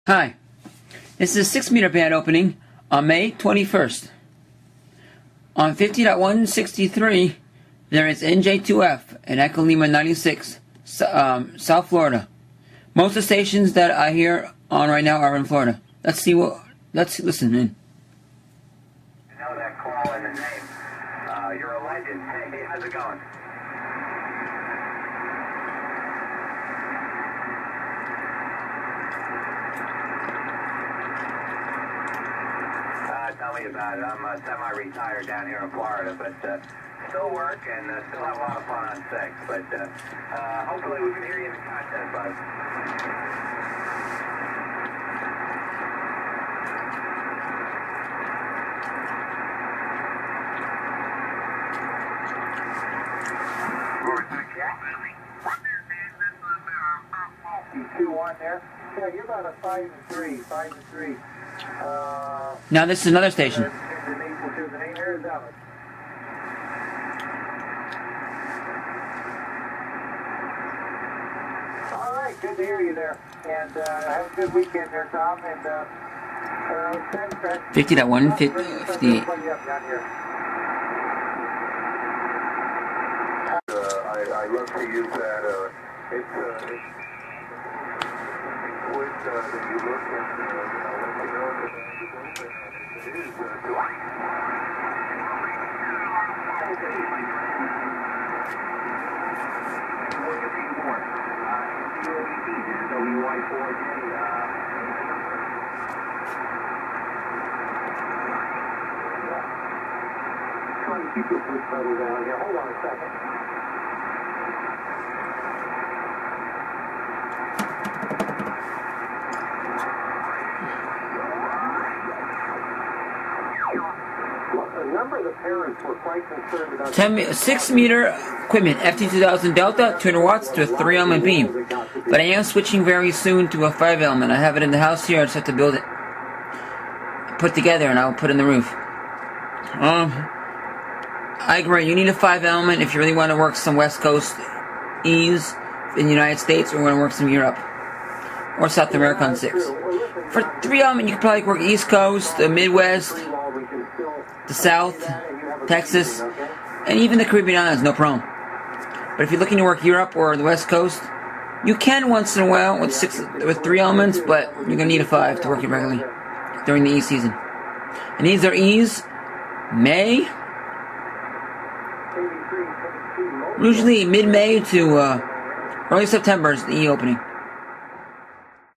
Hi, this is a 6-meter band opening on May 21st. On 50.163, there is NJ2F and Echo Lima 96, South Florida. Most of the stations that I hear on right now are in Florida. Let's listen in. You know that call and the name. You're a legend. Hey, how's it going? Tell me about it. I'm semi-retired down here in Florida, but still work and still have a lot of fun on 6. But hopefully we can hear you in the contest, bud. You 2-1 there? Yeah, you're about a 5-3, 5-3. Now this is another station. The name here is Alex. All right, good to hear you there. And have a good weekend there, Tom. And 50.158. I love to use that. It's that you look at, let me know that it is trying to keep your push pedal down here. Hold on a second. A number of the parents were quite concerned about 6-meter equipment, FT2000 Delta, 200 watts to a 3-element beam. But I am switching very soon to a 5-element. I have it in the house here. I just have to build it, put together, and I'll put it in the roof. I agree. You need a 5-element if you really want to work some West Coast E's in the United States, or want to work some Europe or South America on 6. For 3-element, you can probably work East Coast, the Midwest, the South, Texas, and even the Caribbean islands, no problem. But if you're looking to work Europe or the West Coast, you can once in a while with 3 elements, but you're gonna need a 5 to work it regularly during the E season. And these are E's May, usually mid-May to early September is the E opening.